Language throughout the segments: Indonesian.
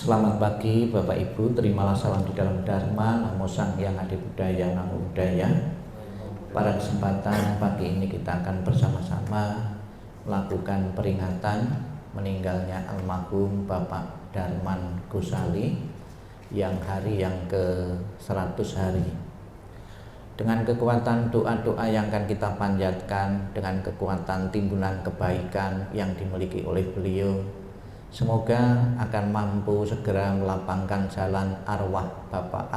Selamat pagi Bapak Ibu, terimalah salam di dalam Dharma, Namo Sang Hyang Adi Budaya, Namo Buddhaya. Pada kesempatan pagi ini kita akan bersama-sama melakukan peringatan meninggalnya almarhum Bapak Darman Gosali yang hari yang ke-100 hari. Dengan kekuatan doa-doa yang akan kita panjatkan, dengan kekuatan timbunan kebaikan yang dimiliki oleh beliau, semoga akan mampu segera melapangkan jalan arwah Bapak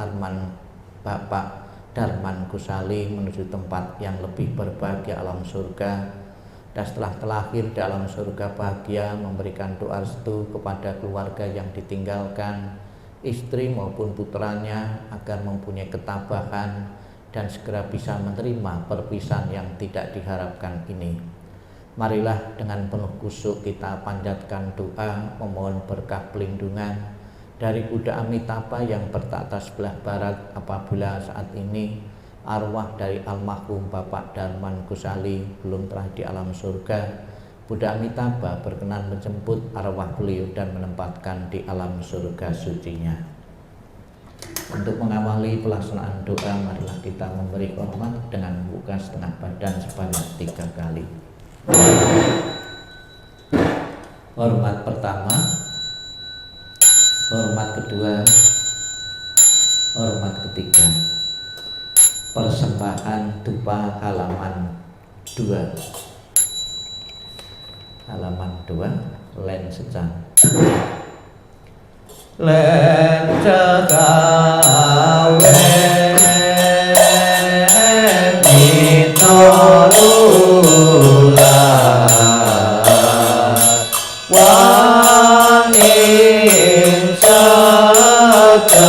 Darman Gosali menuju tempat yang lebih berbahagia alam surga, dan setelah terlahir di alam surga bahagia memberikan doa restu kepada keluarga yang ditinggalkan, istri maupun putranya agar mempunyai ketabahan dan segera bisa menerima perpisahan yang tidak diharapkan ini. Marilah dengan penuh khusyuk kita panjatkan doa memohon berkah pelindungan dari Buddha Amitabha yang bertahta sebelah barat apabila saat ini arwah dari almarhum Bapak Darman Gosali belum telah di alam surga. Buddha Amitabha berkenan menjemput arwah beliau dan menempatkan di alam surga sucinya. Untuk mengawali pelaksanaan doa, marilah kita memberi hormat dengan membuka setengah badan sebanyak 3 kali. Hormat pertama, hormat kedua, hormat ketiga. Persembahan dupa halaman 2. Halaman 2, len secang. Len cekawe mitolula waning saka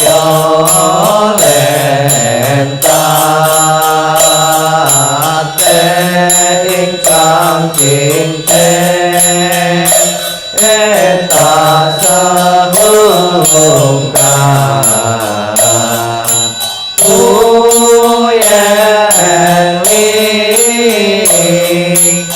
yolentate ingkang cinten eta sahungkan uyen ling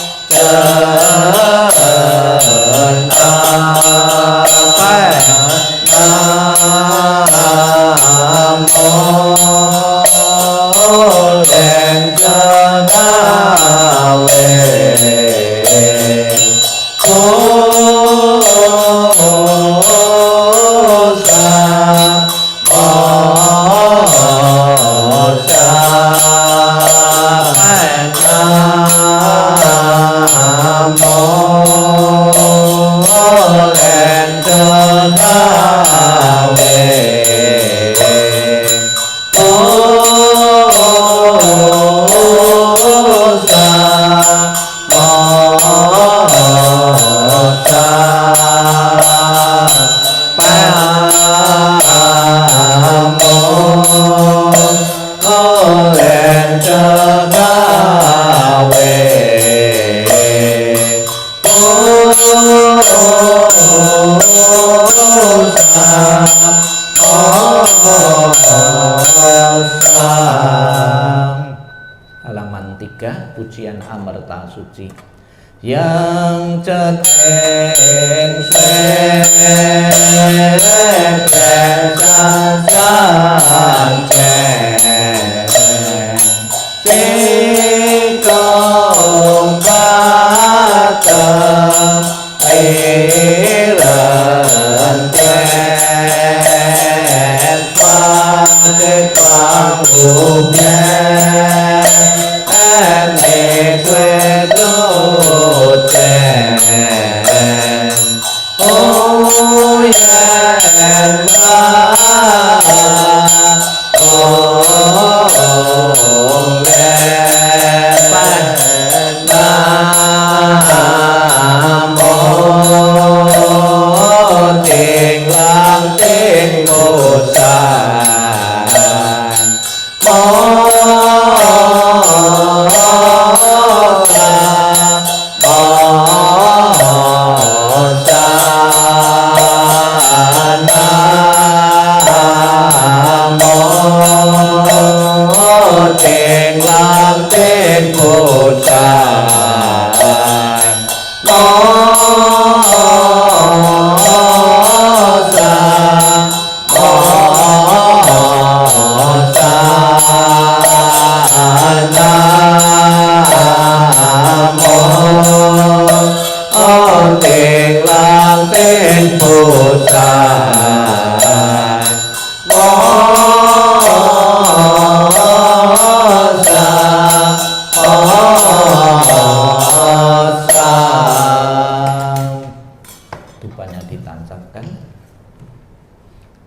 halaman 3, pujian Amerta Suci. Yang cekeng ên Bồ Tát Dupanya ditancapkan.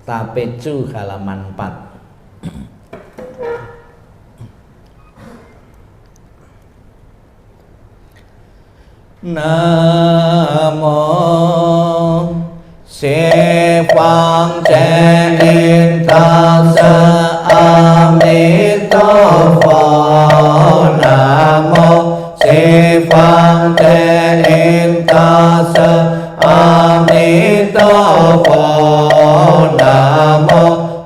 Tapecu halaman 4. Nam mô Xê Phật Trệ Yên Ta Sa A Di Đà Phật. Nam mô Xê Phật Trệ Yên Ta Sa A Di Đà Phật. Nam mô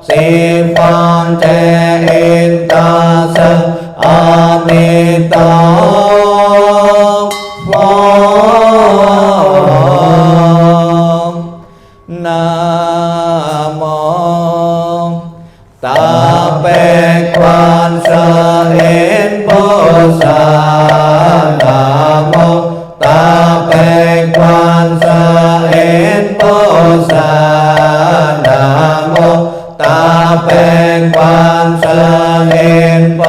Xê Phật Trệ Yên Ta Sa A Di Đà Nam mô Ta Bê Quan Sa Yên Bồ Tát. Nam mô Ta Bê Quan Sa Yên Bồ Tát. Nam mô Ta Bê Quan Sa Yên Bồ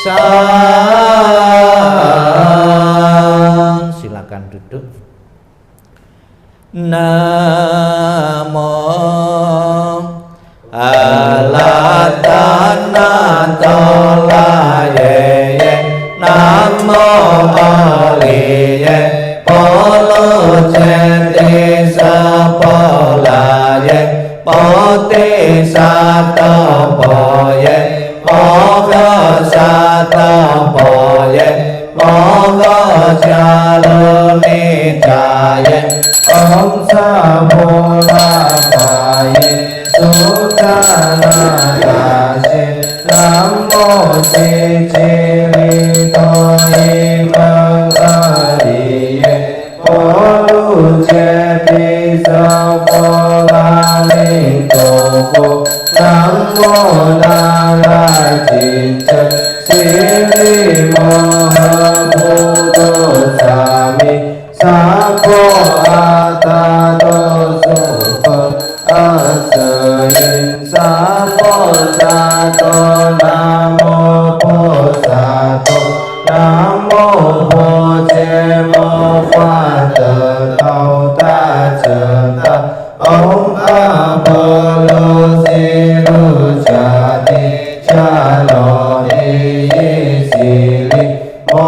Tát. Silakan duduk. Nam mô A La Tát Na To La Ye Ye. Nam mô A Li Ye Bô Lô Che Ti Sa Bô La Ye Bô Ti Sa To Bô Ye Bô Gơ Sa To Bô Ye Bô Gơ Cha Lô Ni Cha Ye Om Sa Bô La Đà Ye Su Ca Na Đà Se. Nam mô Di Chi Li To Ye Mang A Di Ye Bô Lu Che Ti Sa Bô La Ni Tô Phô. Nam mô Na La Chin Chân Si Li Mô Ha Bồ Đô Sa Mi Sa Bô A Ta Đô Su Phật A Sơ Yin Sa Bô Sa Tô. Nam mô Bồ Sa Tô. Nam mô Bồ Che Mô Pha Tờ Thâu Ta Chơ Ta. Om A Bô Lô Si Lu Cha Ti Cha Lô Ni Yi Si Li Mô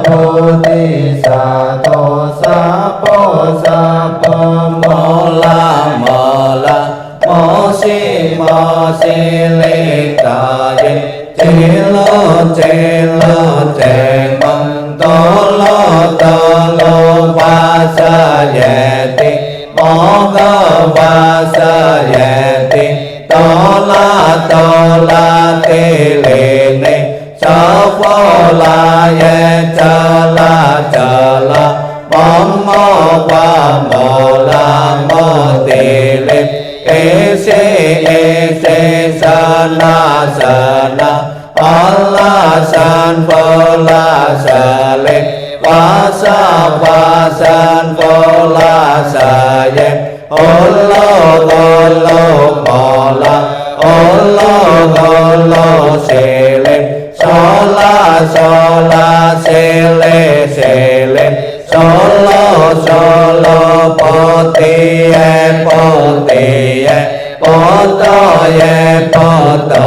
Bồ Ti Sa Tô Sa Bô Sa Bô Mô La Mô La Mô Si Li Ta Ye Chi Lô Che Mong Tô Lô Va Sa Ye Ti Mô Gơ Va Sa Ye Ti Tô La Ti Li Ni Sa Phô La Ye Cha La Bom Mô Qua Mô La Mô Ti Li E Se Sa Na Allah San Phô La Sa Li Wa San Phô La Sa Ye Olo Mô La Olo Se Li So La Se Li Solo Po Ti Ye Po To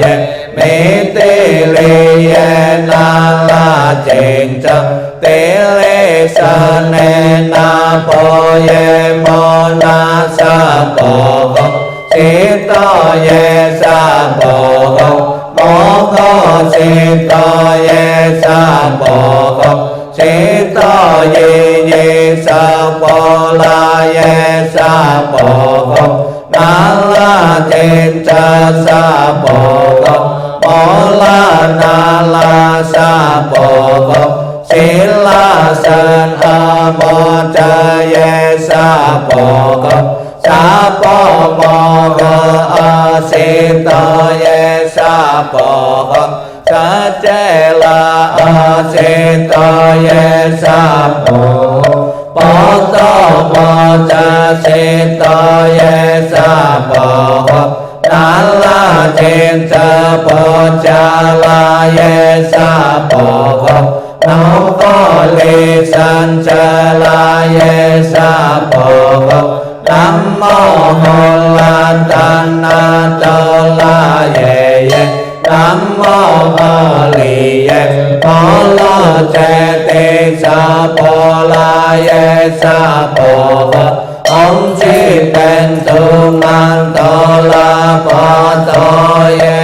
Ye Mi Ti Li Ye Na La Ching Cha Ti Li Sa Ne Na Po Ye Mo Na Sa Po Ho Si To Ye Sa Po Ho Mo Ho Si To Ye Sa Po Ho Si To Ye Sa Po La Ye Sa Po Ho Na La Ching Cha Sa Po Ho Mo La Na La Sa Po Ho Si La San A Mo Cha Ye Sa Po Ho Sa Po Mo Ho A Si To Ye Sa Po Ho Sa Che La A Si To Ye Sa Po bồ tô bồ cha si tô ye sa bồ đà la thiên sa bồ cha la ye sa bồ namo có li san cha la ye sa bồ nam mô hồn la tan na tô la ye ye nam mô a li ye có la che te sa bồ la ye sa bồ ông chi tên tu man tô la bồ tô ye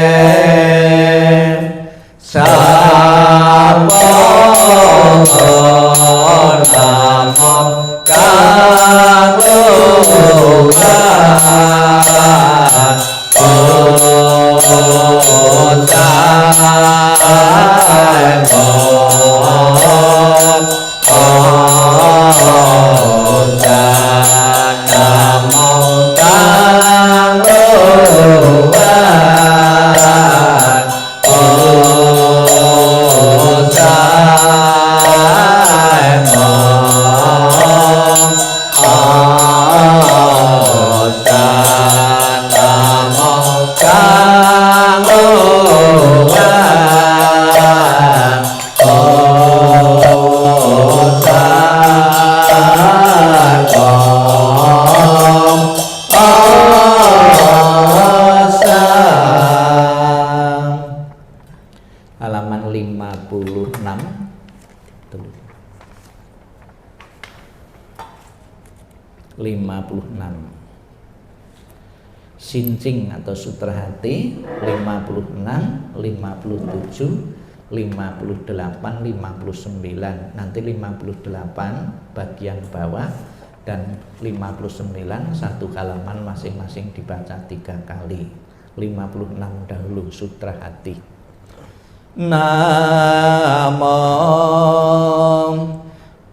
sa bồ nam mô ca lu halaman 56. Sincing atau sutra hati 56, 57, 58, 59. Nanti 58 bagian bawah dan 59 satu halaman masing-masing dibaca 3 kali. 56 dahulu sutra hati. Namo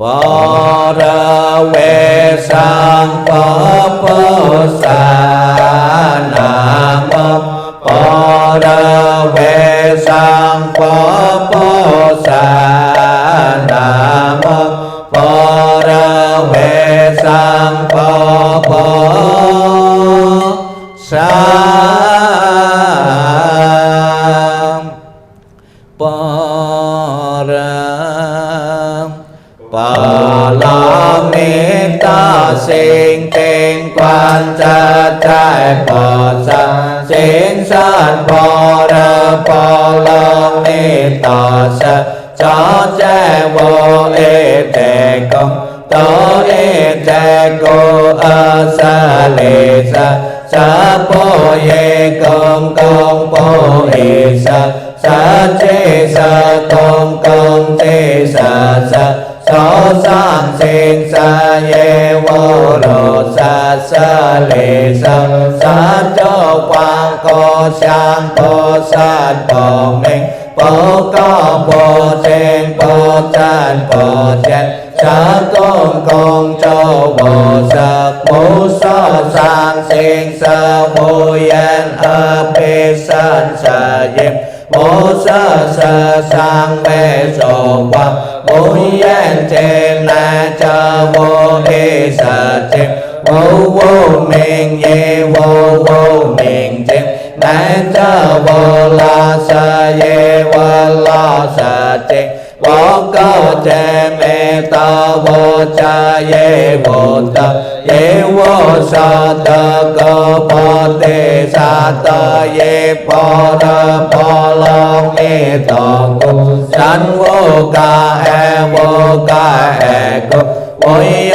Para we sang paposa namo para we sang paposa namo para we sang paposa Palamita sinh tinh quan cha trai bò sa sinh san bò ra palamita sa cho cha vô e te công to e te cô a sa lê sa po ye công công po e sa chế sa công chế sa so san sinh sa ye vô lộ sa lê sa cho quang co sang po san po minh po có po trên po chan po chen sa công cho bộ sa bố so san sinh sa vô yên a pe san sa yếm bố sa sang bê sổ quang bố yên trên na cha vô e sa chim vô mình ye vô mình chim na cha vô la sa ye la sa chim vô câu che mê ta vô cha ye vô ta ye vô sa ta cơ po te sa ta ye po ra po la mê ta cô san vô ca e cô Ôi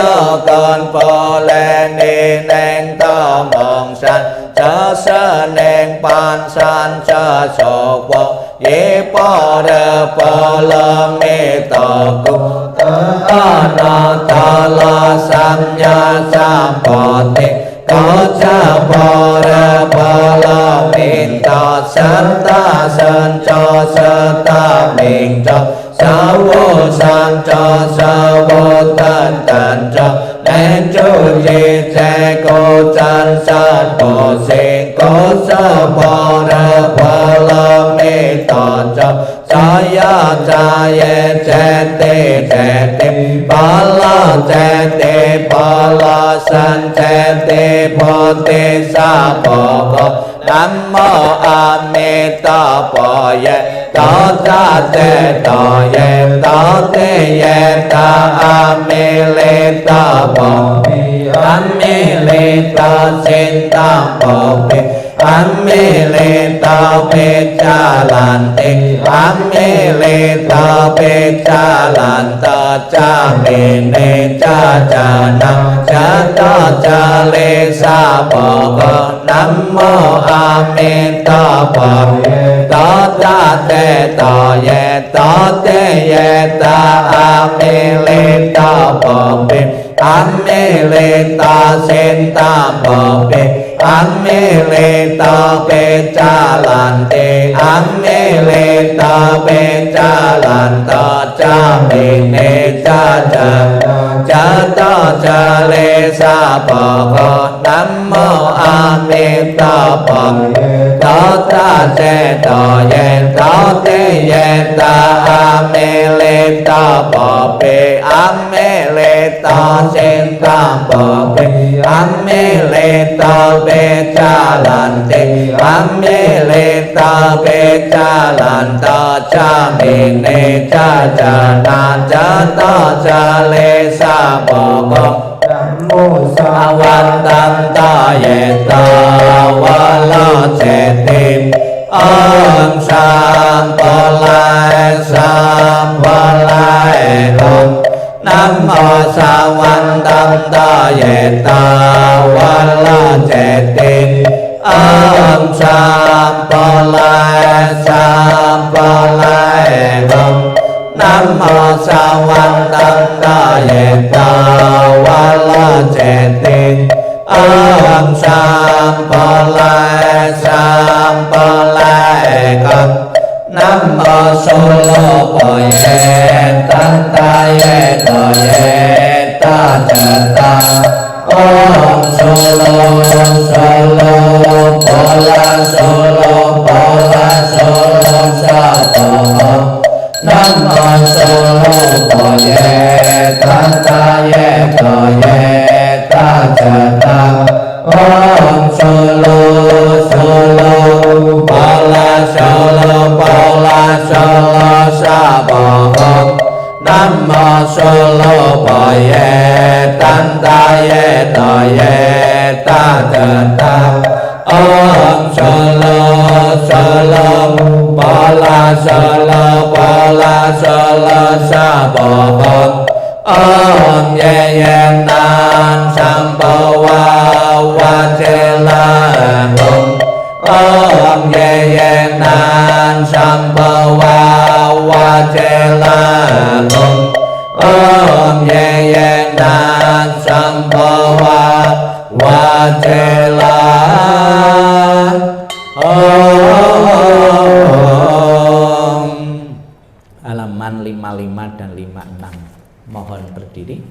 con po lên đi nên ta mong san cha sa nên pan san cha so wo ye po ra po la mê ta cô na ta la sam ya sam po te có cha po ra po la mê ta san cho sa ta mình cho sa vô san cho sa vô tan cho nên chú gì che cô chan san po sinh có sa po ra po la mê ta cho Jaya jaya jati jati pala jati pala san jati poti saboko Namo Amitabhaya Tata te toye tate ye ta amilita bhami amilita sinta bhami Amilita pecalanti Amilita pecalanta Camine cacana Cata cale saboko Namo Amitabhaya Tata te toye tate ye ta amilita bhami Amilita sinta bhami Amilita pecalanti Amilita pecalanta Camine caca Cata cale saboko Namo Amitabhaya Tata ceta yenta te yenta Amilita bhami Amilita sinta bhami Amilita pecalanti Amilita pecalanta Camine cacana Cata cale saboko Namo Sawantanta yeta wala cetim Om Sampalai Sampalai Om Namo Sawantanta yeta wala cetim Om Sampalai Sampalai Om Namo Sawantanta yeta wala cetin Om Sampalai Sampalai Om Namo Solo Poye Tanta yeta yeta jata Om Solo Solo Pola Solo Pola Solo Sapa Namo Solo Poye Tanta yeta yeta jata Om Solo Solo Pola Solo Pola Solo Sapa Namo Solo Poye Tanta yeta yeta jata Om Solo Solo Pola Solo Pola Solo Sapa Om Yeyenan Sampawa Wacela Om Yeyenan Sampawa Wacela Om Yeyenan Sampawa Wacela halaman 55 dan 56 mohon berdiri.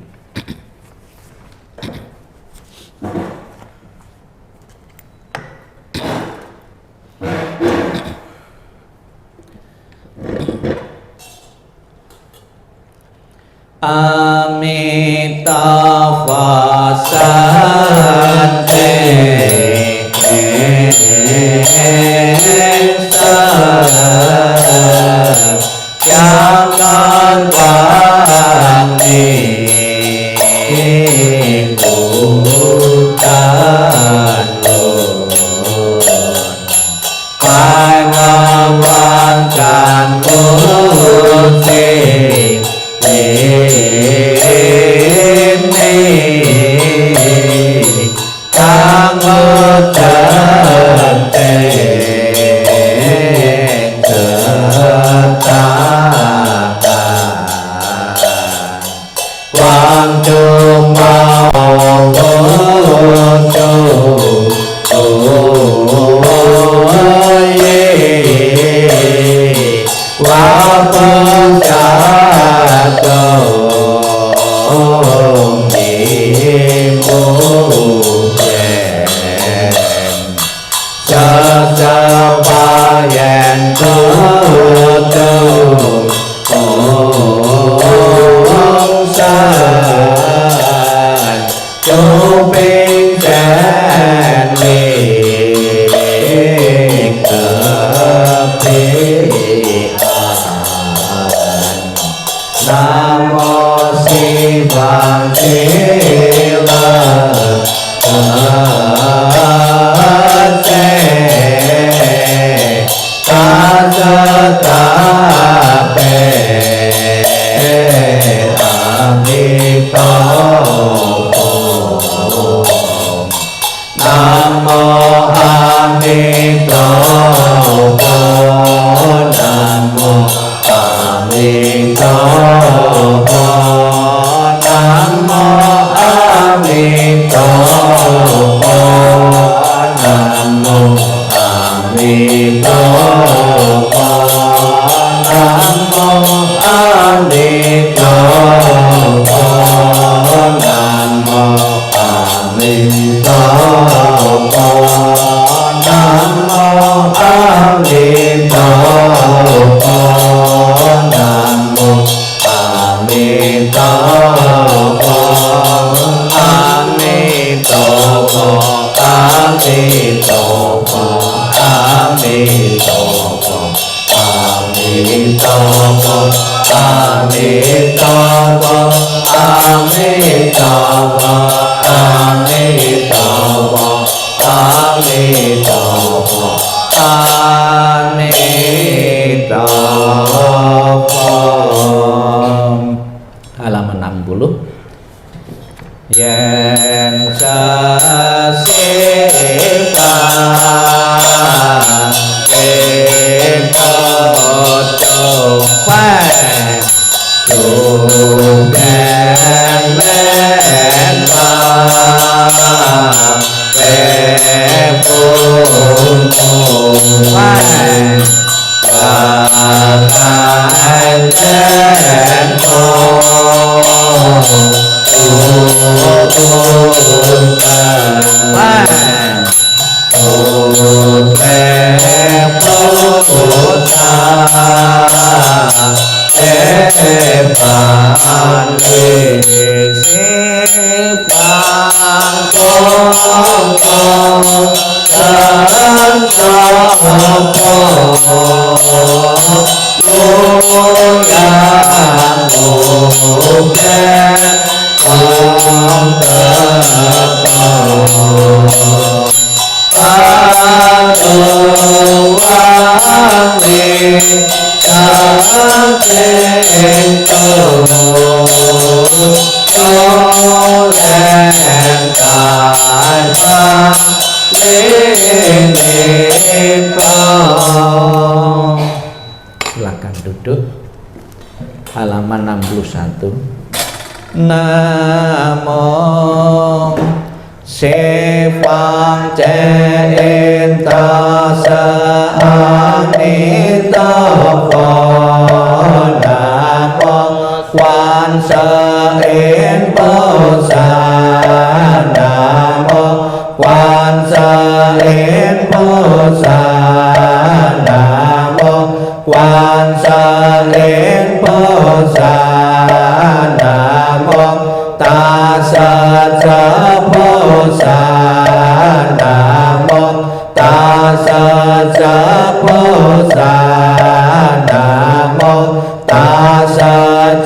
Amitavasante jangan wangi hutan pahlawan musik ini kamu Wang chung mau Chu Binh Trần Ly Cơ Phi Nam Mô Di Phật Di Lặc Ta Sa Ta Pe A Di Đà Phật Nam Mô A Di Đà Phật Nam Mô A Di Đà Phật Nam Mô A Di Đà Phật Nam Mô A Di Đà Phật Nam Mô A Di Đà Phật Nam Mô A Di Đà Phật Nam Mô A Di Đà Phật Nam Mô A Di Đà Phật A Di Đà Phật A Di Đà Phật A Di Đà Phật A Di Đà Phật A Di Đà Phật A Di Đà Phật A Di Đà Phật A Di Đà Phật A Di Đà Phật. Halaman 60. Yen sa si pa ke po châu pha chu đen lên ba ke phu pha ta ten po Silakan duduk. Halaman 61. Nam Mô Sư Phật Trên Ta Sa Ni Ta Phật Nam Mô Quan Sa Yên Bồ Sát Nam Mô Quan Sa Yên Bồ Sát Nam Mô Quan Sa Yên Bồ Sát Nam Mô Ta Sa Sa Bồ Sát Nam Mô Ta Sa Sa Bồ Sát Nam Mô Ta Sa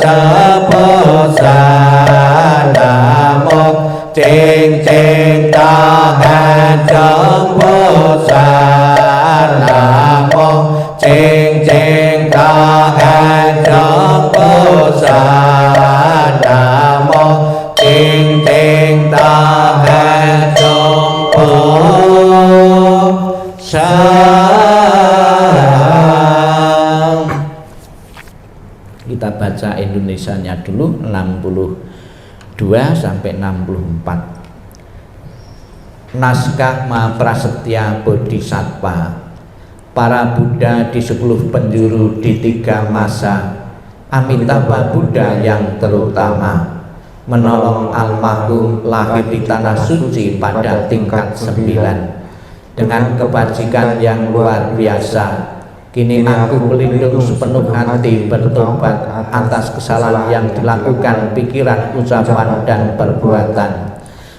Sa Bồ Sát Nam Mô Trên trên ta ngàn trong Bồ Sát Nam Mô Trên trên ta ngàn trong Bồ Sát Nam Mô Trên trên ta ngàn trong Bồ Sát. Kita baca Indonesianya dulu 62 sampai 64. Naskah Mahaprasetya Bodhisattva. Para Buddha di 10 penjuru di 3 masa. Amitabha Buddha yang terutama menolong almarhum lahir di tanah suci pada tingkat 9 dengan kebajikan yang luar biasa. Kini aku pelindung sepenuh hati bertobat atas kesalahan yang dilakukan pikiran, ucapan, dan perbuatan.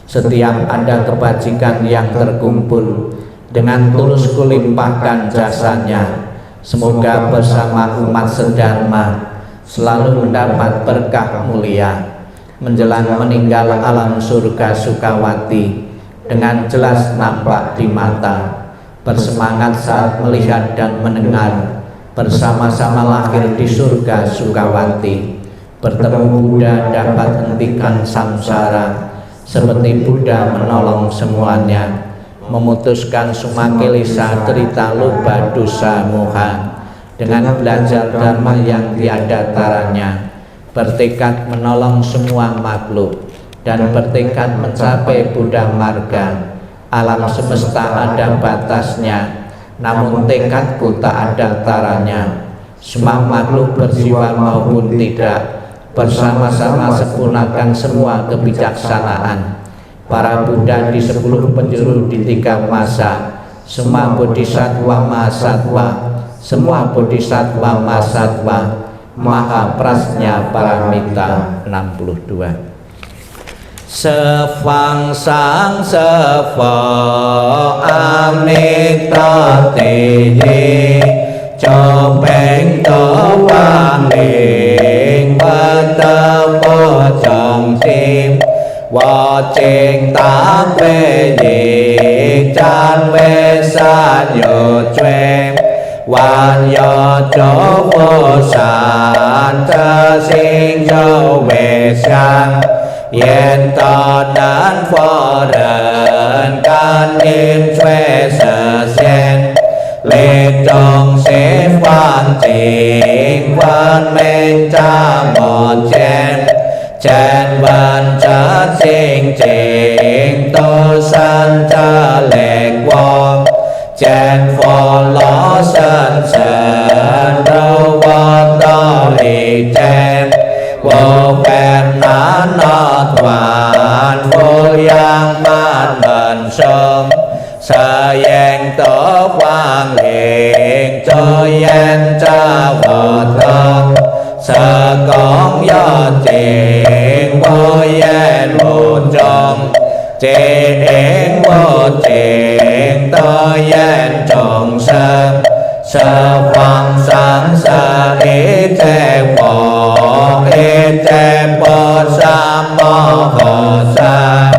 Setiap ada kebajikan yang terkumpul, dengan tulus kulimpahkan jasanya. Semoga bersama umat sedharma selalu mendapat berkah mulia. Menjelang meninggal alam surga Sukawati dengan jelas nampak di mata. Bersemangat saat melihat dan mendengar, bersama-sama lahir di surga Sukawati. Bertemu Buddha dapat hentikan samsara, seperti Buddha menolong semuanya, memutuskan sumakilisa cerita lupa dosa moha. Dengan belajar dharma yang tiada taranya, bertekad menolong semua makhluk, dan bertekad mencapai Buddha marga. Alam semesta ada batasnya, namun tekadku tak ada taranya. Semua makhluk berjiwa maupun tidak, bersama-sama sempurnakan semua kebijaksanaan. Para Buddha di 10 penjuru di 3 masa, semua bodhisatwa mahasatwa, semua bodhisatwa mahasatwa, maha prasnya paramita. 62. Sefang sang sefa amita tehi, chopeng to vang linh bất vô trọng tim, vô trình tác về dị chan về sa nhờ chuyên, hoàn do chỗ vô sản thơ sinh châu về sang. Yên to đán phó rợn can niên thuê sở sen, lên trong xếp quan trình quan mênh cha một chen. Chen văn chất sinh trình tô san cha lệch quang, chen phó ló sân sơn đâu quan đo lì chen. Vô phèn nán nó toàn vô giang ban bần sông, sa yên tổ quang liền cho yên cha vợ thân. Sa con do chuyện vô yên một trong, chuyện vô chuyện to yên trọng sơn. Sa quang sáng sa ý thế phổ ý thế bồ sa mô hồ sa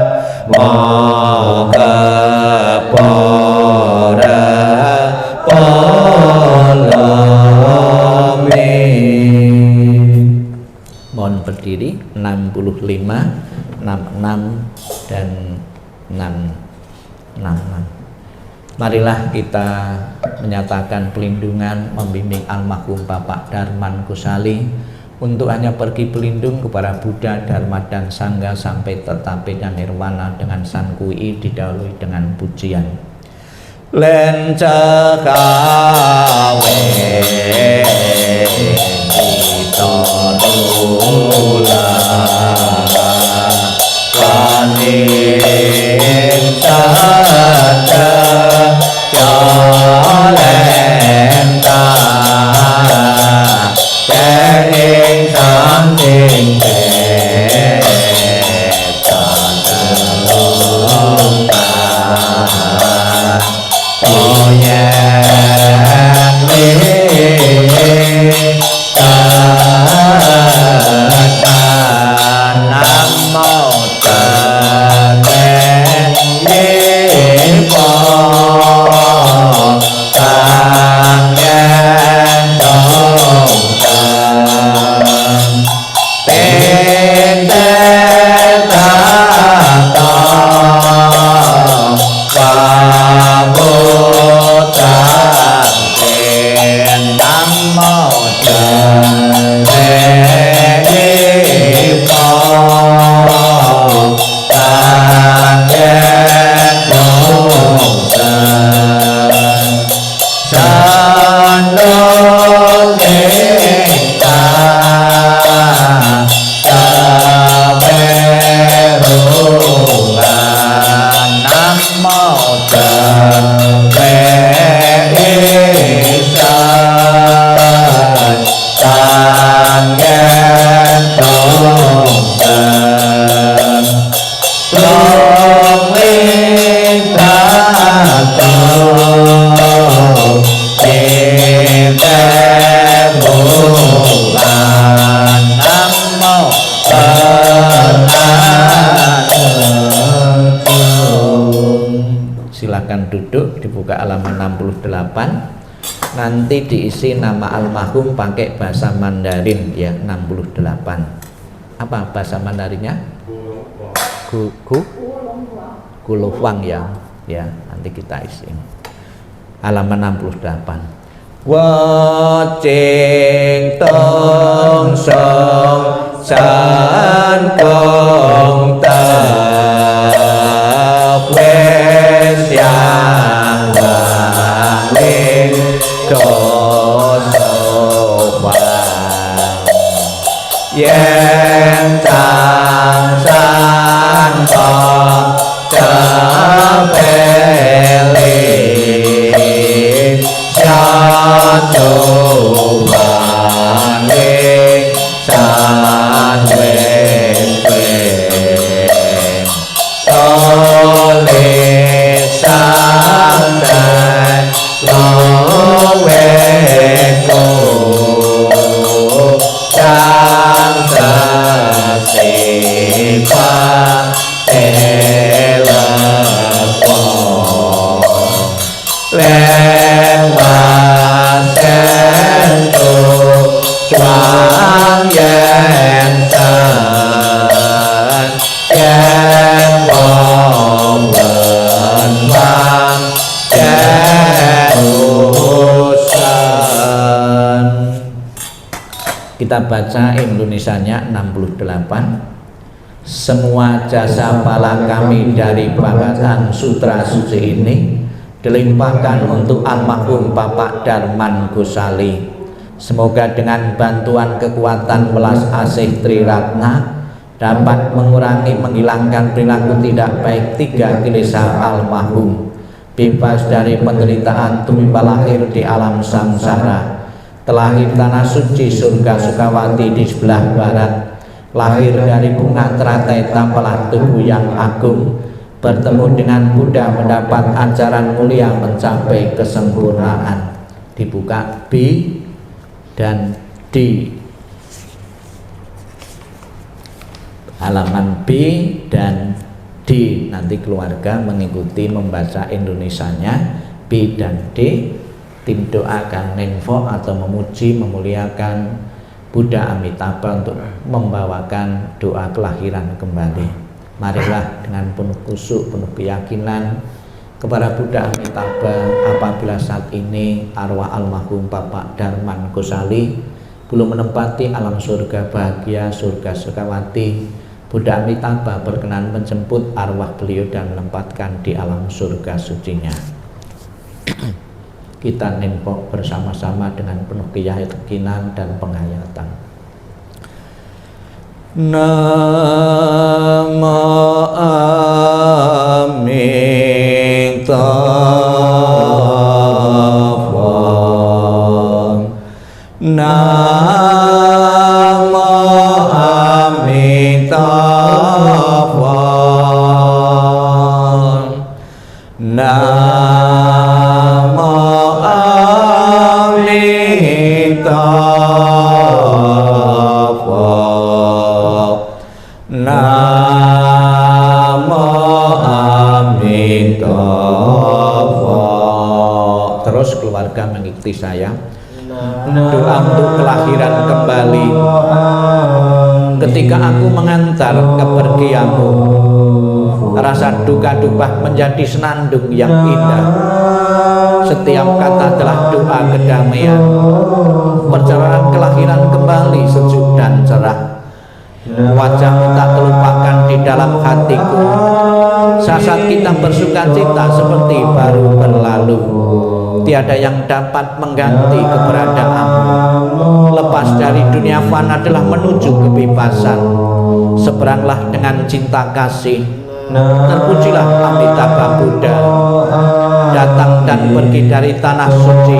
mô cơ bồ ra bồ lo mi. Mohon berdiri. 65, 66 dan 666. Marilah kita menyatakan pelindungan, membimbing almarhum Bapak Darman Kusali untuk hanya pergi berlindung kepada Buddha, Dharma dan Sangha sampai tercapai dan nirwana dengan San Kui didahului dengan pujian. Len cakawe ditolula kanin sada cho lên ta che yên sáng thiên thể trọn luôn ta ô nhạc lý ta nam mô tề silahkan duduk, dibuka halaman 68. Nanti diisi nama almarhum pakai bahasa Mandarin ya, 68. Apa bahasa Mandarinnya? Gulofang ya. Ya, nanti kita isi. Halaman 68. Wo ching tong song san kong ta wen yang wang ling ko so wang yen tang san kong cha pe li cho vạn linh san quên quên to lê sang đại lo về cô trang sa sĩ pha tê la quang lên mà sen tu choáng yên san yên vong vần vang usan. Kita baca Indonesianya 68. Semua jasa pala kami dari bacaan sutra suci ini dilimpahkan untuk almarhum Bapak Darman Gosali. Semoga dengan bantuan kekuatan welas asih Triratna dapat mengurangi menghilangkan perilaku tidak baik 3 kilesa almarhum, bebas dari penderitaan tumpah lahir di alam samsara, terlahir tanah suci surga Sukawati di sebelah barat, lahir dari bunga teratai tampalah tubuh yang agung, bertemu dengan Buddha mendapat ajaran mulia mencapai kesempurnaan. Dibuka B dan D, halaman B dan D. Nanti keluarga mengikuti membaca Indonesianya B dan D. Tim doakan Nenfo atau memuji memuliakan Buddha Amitabha untuk membawakan doa kelahiran kembali. Marilah dengan penuh khusyuk, penuh keyakinan kepada Buddha Amitabha apabila saat ini arwah almarhum Bapak Darman Gosali belum menempati alam surga bahagia, surga Sukawati. Buddha Amitabha berkenan menjemput arwah beliau dan menempatkan di alam surga sucinya. Kita nempok bersama-sama dengan penuh keyakinan dan penghayatan. Namo Amitabha. Namo Amitabha. Namo Amitabha. Namo Amitabha. Terus keluarga mengikuti saya. Doa untuk kelahiran kembali. Ketika aku mengantar kepergianmu, rasa duka duka menjadi senandung yang indah. Setiap kata adalah doa kedamaian. Perjalanan kelahiran kembali sejuk dan cerah. Wajahmu tak terlupakan di dalam hatiku. Saat kita bersuka cita seperti baru berlalu. Tiada yang dapat mengganti keberadaanmu. Lepas dari dunia fana adalah menuju kebebasan. Seberanglah dengan cinta kasih. Terpujilah Amitabha Buddha, datang dan pergi dari tanah suci.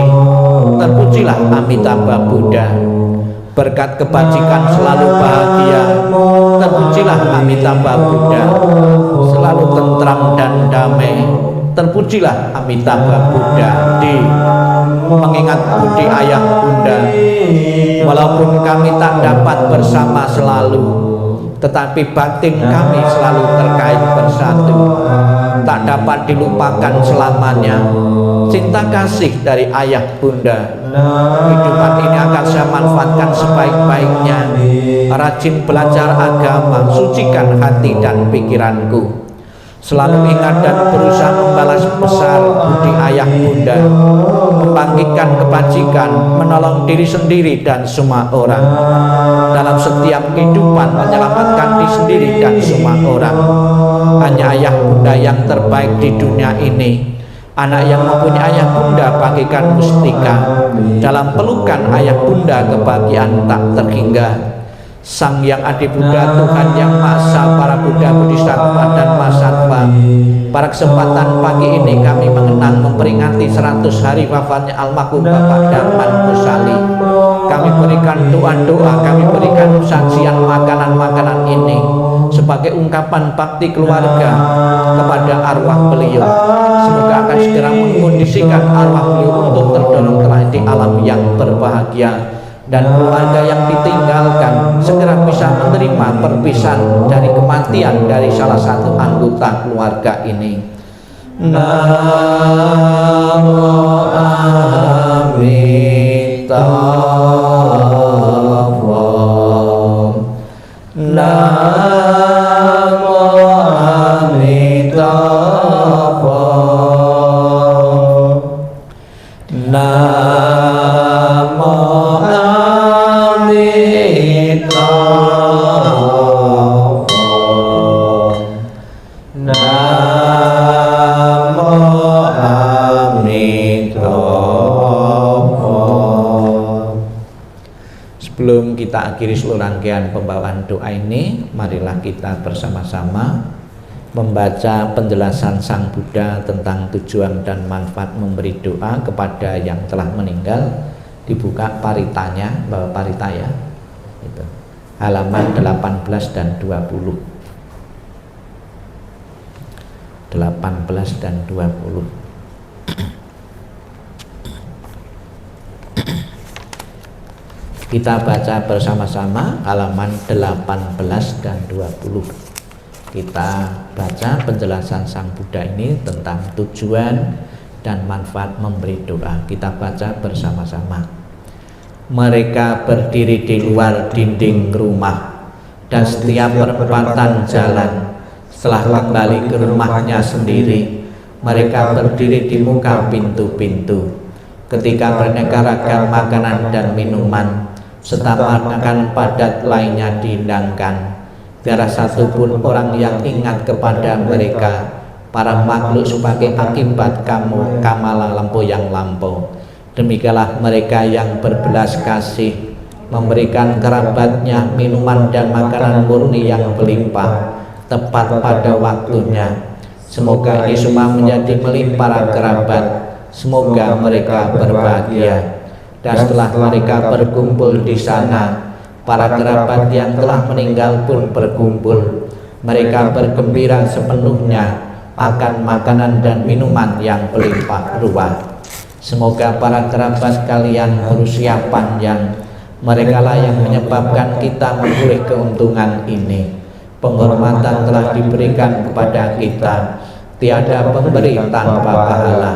Terpujilah Amitabha Buddha, berkat kebajikan selalu bahagia. Terpujilah Amitabha Buddha, selalu tentram dan damai. Terpujilah Amitabha Buddha. Di mengingat budi ayah bunda, walaupun kami tak dapat bersama selalu, tetapi batin kami selalu terkait bersatu. Tak dapat dilupakan selamanya. Cinta kasih dari ayah bunda, kehidupan ini akan saya manfaatkan sebaik-baiknya. Rajin belajar agama, sucikan hati dan pikiranku. Selalu ingat dan berusaha membalas besar budi ayah bunda, membangkitkan kebajikan, menolong diri sendiri dan semua orang. Dalam setiap kehidupan menyelamatkan diri sendiri dan semua orang. Hanya ayah bunda yang terbaik di dunia ini. Anak yang mempunyai ayah bunda bagikan mustika. Dalam pelukan ayah bunda kebahagiaan tak terhingga. Sang Yang Adi Buddha, Tuhan Yang Maha Esa, para Buddha, Bodhisattva dan Mahasatwa, pada kesempatan pagi ini kami mengenang memperingati 100 hari wafatnya almarhum Bapak Darman Gosali. Kami berikan doa-doa, kami berikan sajian makanan-makanan ini sebagai ungkapan bakti keluarga kepada arwah beliau. Semoga akan segera mengkondisikan arwah beliau untuk terdorong terakhir di alam yang berbahagia, dan keluarga yang ditinggalkan segera bisa menerima perpisahan dari kematian dari salah satu anggota keluarga ini. Namo Amitabha. Namo Amitabha. Namo Sebelum kita akhiri seluruh rangkaian pembawaan doa ini, marilah kita bersama-sama membaca penjelasan Sang Buddha tentang tujuan dan manfaat memberi doa kepada yang telah meninggal. Dibuka paritanya, bawa parita ya, itu halaman 18 dan 20. 18 dan 20. Kita baca bersama-sama halaman 18 dan 20. Kita baca penjelasan Sang Buddha ini tentang tujuan dan manfaat memberi doa. Kita baca bersama-sama. Mereka berdiri di luar dinding rumah dan setiap perempatan jalan. Setelah kembali ke rumahnya sendiri, mereka berdiri di muka pintu-pintu. Ketika beraneka ragam makanan dan minuman serta makanan padat lainnya dihidangkan, tiada satupun orang yang ingat kepada mereka, para makhluk sebagai akibat kamala lampau yang lampau. Demikianlah mereka yang berbelas kasih memberikan kerabatnya minuman dan makanan murni yang berlimpah tepat pada waktunya. Semoga ini semua menjadi milik para kerabat. Semoga mereka berbahagia. Dan setelah mereka berkumpul di sana, para kerabat yang telah meninggal pun berkumpul. Mereka bergembira sepenuhnya akan makanan dan minuman yang berlimpah ruah. Semoga para kerabat kalian berusia panjang. Merekalah yang menyebabkan kita memperoleh keuntungan ini. Penghormatan telah diberikan kepada kita. Tiada pemberi tanpa pahala.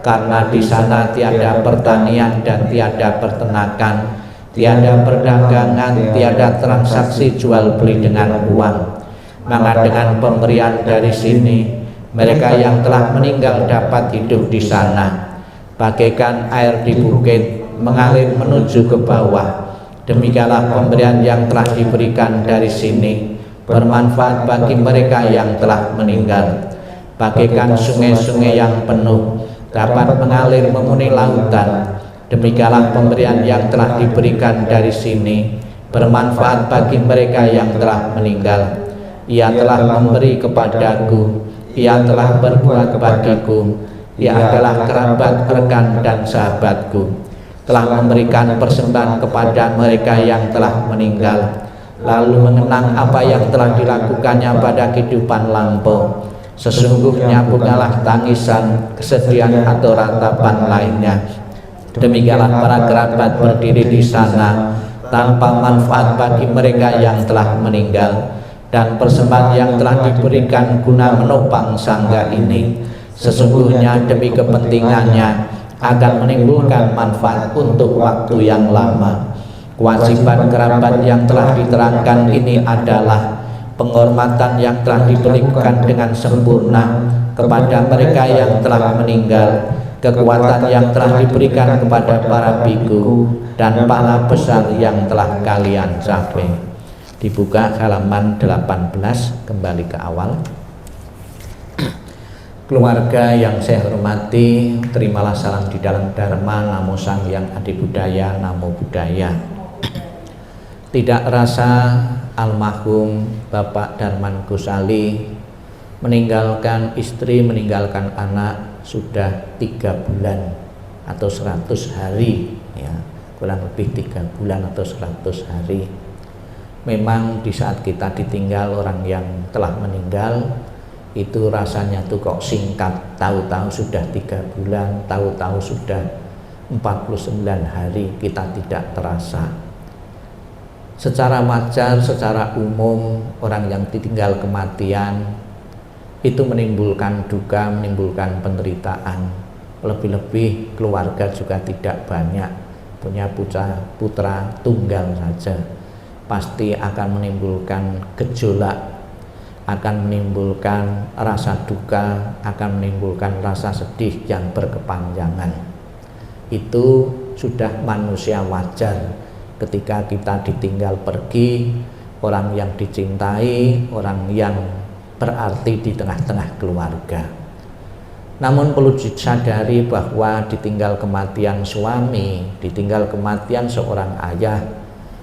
Karena di sana tiada pertanian dan tiada peternakan, tiada perdagangan, tiada transaksi jual beli dengan uang. Maka dengan pemberian dari sini, mereka yang telah meninggal dapat hidup di sana. Bagaikan air di bukit mengalir menuju ke bawah, demikianlah pemberian yang telah diberikan dari sini bermanfaat bagi mereka yang telah meninggal. Bagaikan sungai-sungai yang penuh dapat mengalir memenuhi lautan, demikianlah pemberian yang telah diberikan dari sini bermanfaat bagi mereka yang telah meninggal. Ia telah memberi kepadaku, ia telah berbuat bagiku, ia adalah kerabat, rekan dan sahabatku, telah memberikan persembahan kepada mereka yang telah meninggal, lalu mengenang apa yang telah dilakukannya pada kehidupan lampau. Sesungguhnya bukanlah tangisan, kesedihan atau ratapan lainnya. Demikianlah para kerabat berdiri di sana tanpa manfaat bagi mereka yang telah meninggal, dan persembahan yang telah diberikan guna menopang sangga ini sesungguhnya demi kepentingannya akan menimbulkan manfaat untuk waktu yang lama. Kewajiban kerabat yang telah diterangkan ini adalah penghormatan yang telah diberikan dengan sempurna kepada mereka yang telah meninggal, kekuatan yang telah diberikan kepada para biku, dan pahala besar yang telah kalian capai. Dibuka halaman 18, kembali ke awal. Keluarga yang saya hormati, terimalah salam di dalam Dharma, Namo Sang Hyang Adi Budaya, Namo Buddhaya. Tidak rasa almarhum Bapak Darman Gosali meninggalkan istri, meninggalkan anak sudah 3 bulan atau 100 hari ya, kurang lebih 3 bulan atau 100 hari. Memang di saat kita ditinggal orang yang telah meninggal itu rasanya tuh kok singkat, tahu-tahu sudah 3 bulan, tahu-tahu sudah 49 hari, kita tidak terasa. Secara wajar, secara umum orang yang ditinggal kematian itu menimbulkan duka, menimbulkan penderitaan. Lebih-lebih keluarga juga tidak banyak, punya putra tunggal saja, pasti akan menimbulkan gejolak, akan menimbulkan rasa duka, akan menimbulkan rasa sedih yang berkepanjangan. Itu sudah manusia wajar. Ketika kita ditinggal pergi, orang yang dicintai, orang yang berarti di tengah-tengah keluarga. Namun perlu disadari bahwa ditinggal kematian suami, ditinggal kematian seorang ayah,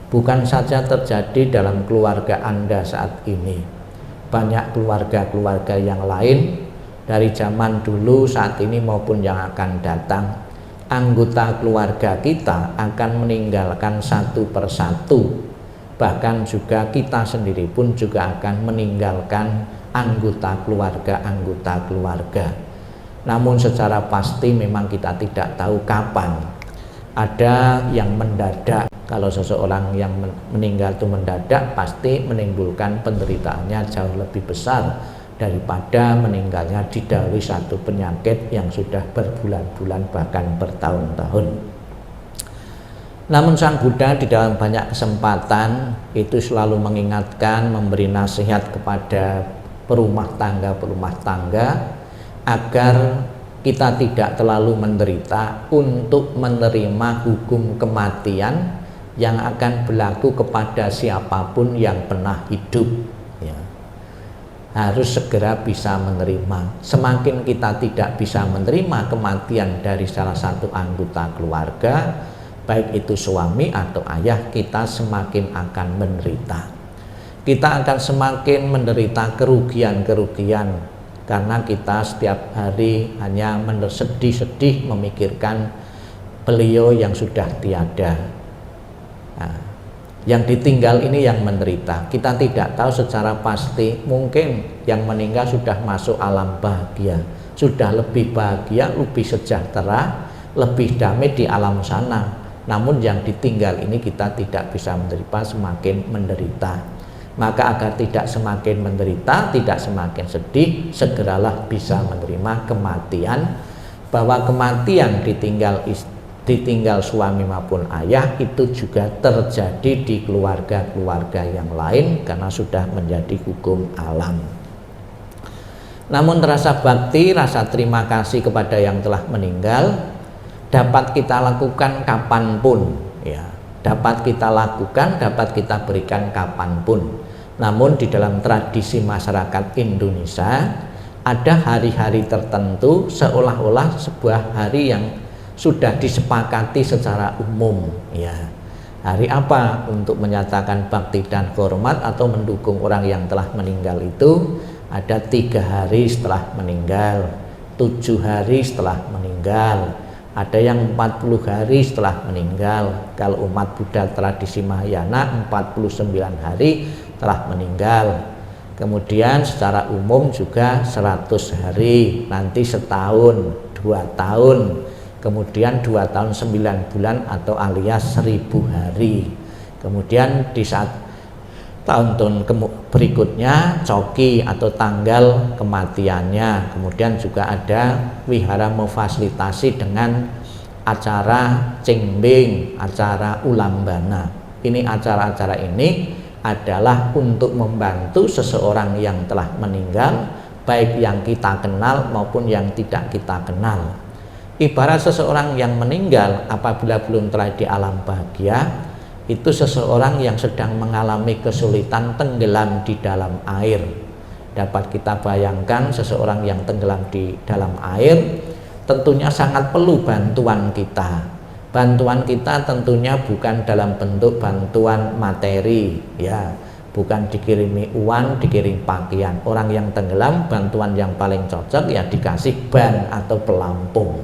bukan saja terjadi dalam keluarga Anda saat ini. Banyak keluarga-keluarga yang lain dari zaman dulu, saat ini maupun yang akan datang. Anggota keluarga kita akan meninggalkan satu persatu, bahkan juga kita sendiri pun juga akan meninggalkan anggota keluarga. Namun secara pasti memang kita tidak tahu kapan. Ada yang mendadak, kalau seseorang yang meninggal itu mendadak pasti menimbulkan penderitaannya jauh lebih besar daripada meninggalnya didahului satu penyakit yang sudah berbulan-bulan bahkan bertahun-tahun. Namun Sang Buddha di dalam banyak kesempatan itu selalu mengingatkan, memberi nasihat kepada perumah tangga agar kita tidak terlalu menderita untuk menerima hukum kematian yang akan berlaku kepada siapapun yang pernah hidup. Harus segera bisa menerima. Semakin kita tidak bisa menerima kematian dari salah satu anggota keluarga, baik itu suami atau ayah, kita semakin akan menderita. Kita akan semakin menderita kerugian-kerugian karena kita setiap hari hanya sedih-sedih memikirkan beliau yang sudah tiada. Yang ditinggal ini yang menderita. Kita tidak tahu secara pasti, mungkin yang meninggal sudah masuk alam bahagia, sudah lebih bahagia, lebih sejahtera, lebih damai di alam sana. Namun yang ditinggal ini kita tidak bisa menerima, semakin menderita. Maka agar tidak semakin menderita, tidak semakin sedih, segeralah bisa menerima kematian, bahwa kematian ditinggal suami maupun ayah itu juga terjadi di keluarga-keluarga yang lain karena sudah menjadi hukum alam. Namun rasa bakti, rasa terima kasih kepada yang telah meninggal dapat kita lakukan kapanpun ya. Dapat kita lakukan, dapat kita berikan kapanpun. Namun di dalam tradisi masyarakat Indonesia ada hari-hari tertentu seolah-olah sebuah hari yang sudah disepakati secara umum ya. Hari apa untuk menyatakan bakti dan hormat atau mendukung orang yang telah meninggal itu? Ada 3 hari setelah meninggal, 7 hari setelah meninggal, ada yang 40 hari setelah meninggal. Kalau umat Buddha tradisi Mahayana 49 hari telah meninggal. Kemudian secara umum juga 100 hari, nanti setahun, 2 tahun, kemudian 2 tahun 9 bulan atau alias 1000 hari. Kemudian di saat tahun berikutnya coki atau tanggal kematiannya. Kemudian juga ada wihara memfasilitasi dengan acara cengbing, acara ulambana. Ini acara-acara ini adalah untuk membantu seseorang yang telah meninggal, baik yang kita kenal maupun yang tidak kita kenal. Ibarat seseorang yang meninggal apabila belum telah di alam bahagia, itu seseorang yang sedang mengalami kesulitan tenggelam di dalam air. Dapat kita bayangkan seseorang yang tenggelam di dalam air tentunya sangat perlu bantuan kita. Bantuan kita tentunya bukan dalam bentuk bantuan materi, ya, bukan dikirimi uang, dikirim pakaian. Orang yang tenggelam, bantuan yang paling cocok ya dikasih ban atau pelampung.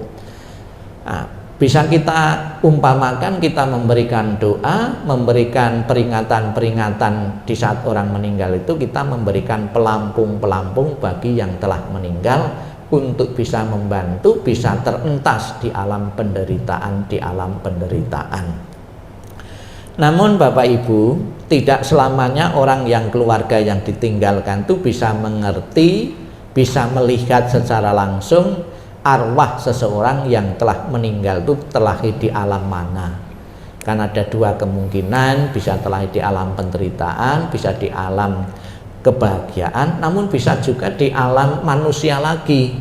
Nah, bisa kita umpamakan kita memberikan doa, memberikan peringatan-peringatan di saat orang meninggal itu, kita memberikan pelampung-pelampung bagi yang telah meninggal untuk bisa membantu, bisa terentas di alam penderitaan, di alam penderitaan. Namun Bapak Ibu, tidak selamanya orang yang keluarga yang ditinggalkan itu bisa mengerti, bisa melihat secara langsung arwah seseorang yang telah meninggal itu terlahir di alam mana. Kan ada dua kemungkinan, bisa terlahir di alam penderitaan, bisa di alam kebahagiaan, namun bisa juga di alam manusia lagi.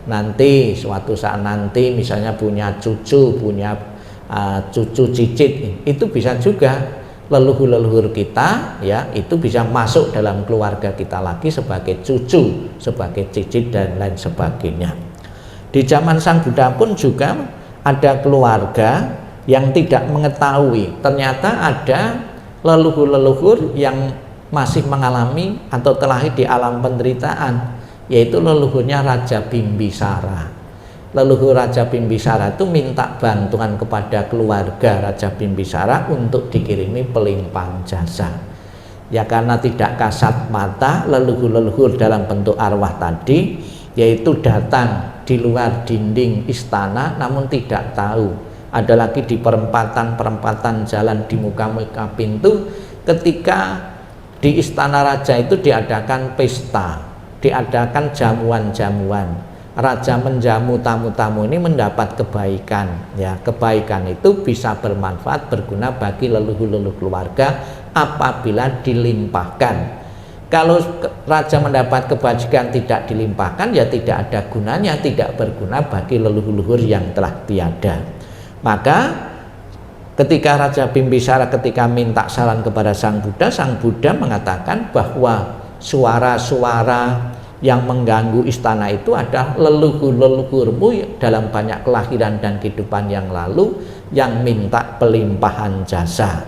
Nanti suatu saat nanti misalnya punya cucu, punya cucu cicit, itu bisa juga leluhur-leluhur kita, ya, itu bisa masuk dalam keluarga kita lagi sebagai cucu, sebagai cicit dan lain sebagainya. Di zaman Sang Buddha pun juga ada keluarga yang tidak mengetahui ternyata ada leluhur-leluhur yang masih mengalami atau terlahir di alam penderitaan, yaitu leluhurnya Raja Bimbisara. Leluhur Raja Bimbisara itu minta bantuan kepada keluarga Raja Bimbisara untuk dikirimi pelimpahan jasa. Ya karena tidak kasat mata, leluhur-leluhur dalam bentuk arwah tadi yaitu datang di luar dinding istana, namun tidak tahu ada lagi di perempatan-perempatan jalan, di muka-muka pintu, ketika di istana raja itu diadakan pesta, diadakan jamuan-jamuan. Raja menjamu tamu-tamu ini mendapat kebaikan, ya, kebaikan itu bisa bermanfaat, berguna bagi leluhur-leluhur keluarga apabila dilimpahkan. Kalau raja mendapat kebajikan tidak dilimpahkan, ya tidak ada gunanya, tidak berguna bagi leluhur-leluhur yang telah tiada. Maka ketika Raja Bimbisara ketika minta saran kepada Sang Buddha mengatakan bahwa suara-suara yang mengganggu istana itu adalah leluhur-leluhurmu dalam banyak kelahiran dan kehidupan yang lalu yang minta pelimpahan jasa.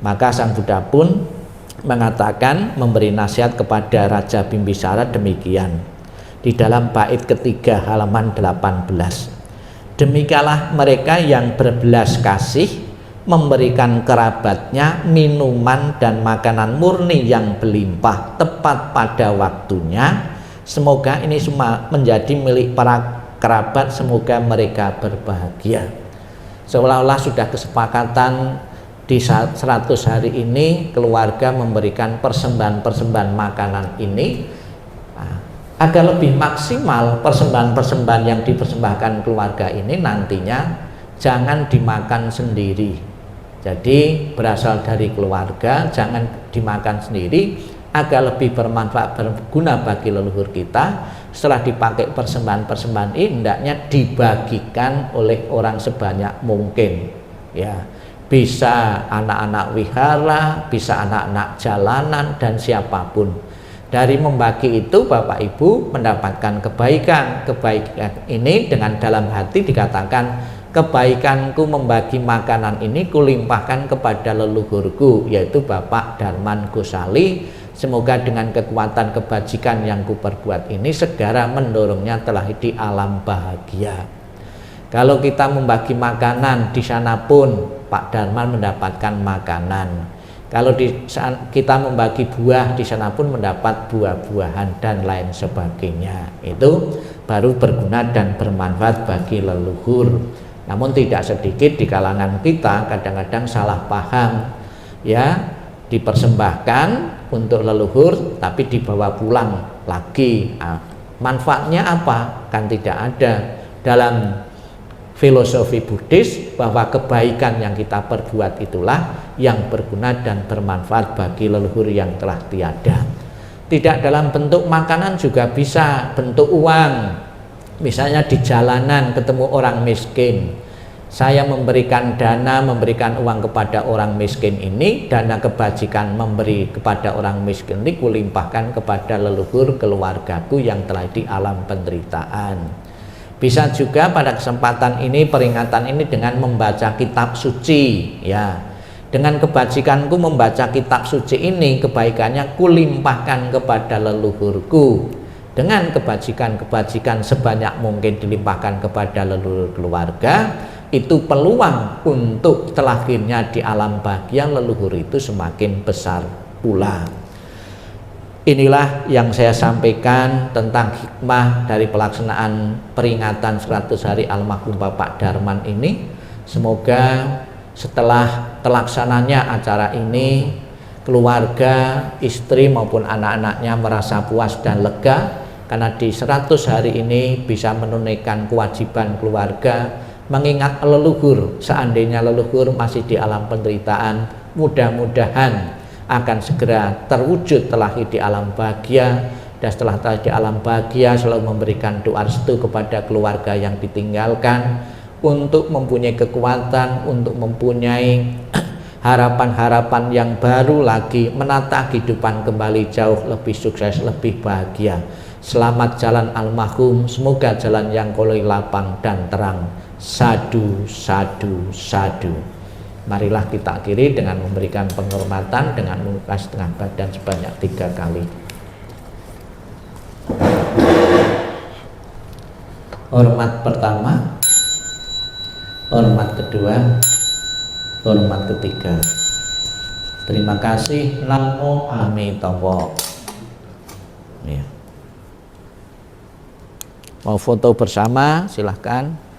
Maka Sang Buddha pun mengatakan, memberi nasihat kepada Raja Bimbisara demikian di dalam bait ketiga halaman 18. Demikianlah mereka yang berbelas kasih memberikan kerabatnya minuman dan makanan murni yang berlimpah tepat pada waktunya. Semoga ini semua menjadi milik para kerabat, semoga mereka berbahagia. Seolah-olah sudah kesepakatan di 100 hari ini keluarga memberikan persembahan-persembahan makanan ini agar lebih maksimal. Persembahan-persembahan yang dipersembahkan keluarga ini nantinya jangan dimakan sendiri. Jadi berasal dari keluarga, jangan dimakan sendiri agar lebih bermanfaat, berguna bagi leluhur kita. Setelah dipakai persembahan-persembahan ini hendaknya dibagikan oleh orang sebanyak mungkin, ya. Bisa anak-anak wihara, bisa anak-anak jalanan, dan siapapun. Dari membagi itu Bapak Ibu mendapatkan kebaikan. Kebaikan ini dengan dalam hati dikatakan, kebaikanku membagi makanan ini kulimpahkan kepada leluhurku, yaitu Bapak Darman Gosali. Semoga dengan kekuatan kebajikan yang kuperbuat ini segera mendorongnya telah di alam bahagia. Kalau kita membagi makanan, di sana pun Pak Darman mendapatkan makanan. Kalau kita membagi buah, di sana pun mendapat buah-buahan dan lain sebagainya. Itu baru berguna dan bermanfaat bagi leluhur. Namun tidak sedikit di kalangan kita kadang-kadang salah paham, ya, dipersembahkan untuk leluhur tapi dibawa pulang lagi. Nah, manfaatnya apa? Kan tidak ada. Dalam filosofi Buddhis bahwa kebaikan yang kita perbuat itulah yang berguna dan bermanfaat bagi leluhur yang telah tiada. Tidak dalam bentuk makanan, juga bisa bentuk uang. Misalnya di jalanan ketemu orang miskin, saya memberikan dana, memberikan uang kepada orang miskin ini, dana kebajikan memberi kepada orang miskin ini kulimpahkan kepada leluhur keluargaku yang telah di alam penderitaan. Bisa juga pada kesempatan ini, peringatan ini, dengan membaca kitab suci, ya. Dengan kebajikanku membaca kitab suci ini, kebaikannya kulimpahkan kepada leluhurku. Dengan kebajikan-kebajikan sebanyak mungkin dilimpahkan kepada leluhur keluarga, itu peluang untuk terlahirnya di alam bahagia leluhur itu semakin besar pula. Inilah yang saya sampaikan tentang hikmah dari pelaksanaan peringatan 100 hari almarhum Bapak Darman ini. Semoga setelah terlaksananya acara ini, keluarga, istri maupun anak-anaknya merasa puas dan lega, karena di 100 hari ini bisa menunaikan kewajiban keluarga, mengingat leluhur. Seandainya leluhur masih di alam penderitaan, mudah-mudahan akan segera terwujud terlahir di alam bahagia, dan setelah terlahir di alam bahagia selalu memberikan doa restu kepada keluarga yang ditinggalkan, untuk mempunyai kekuatan, untuk mempunyai harapan-harapan yang baru lagi, menata kehidupan kembali jauh lebih sukses, lebih bahagia. Selamat jalan almarhum, semoga jalan yang koloi lapang dan terang. Sadu, sadu, sadu. Marilah kita akhiri dengan memberikan penghormatan dengan membuka setengah badan sebanyak 3 kali. Hormat pertama, hormat kedua, hormat ketiga. Terima kasih. Namo Amitabha. Ya. Mau foto bersama silahkan.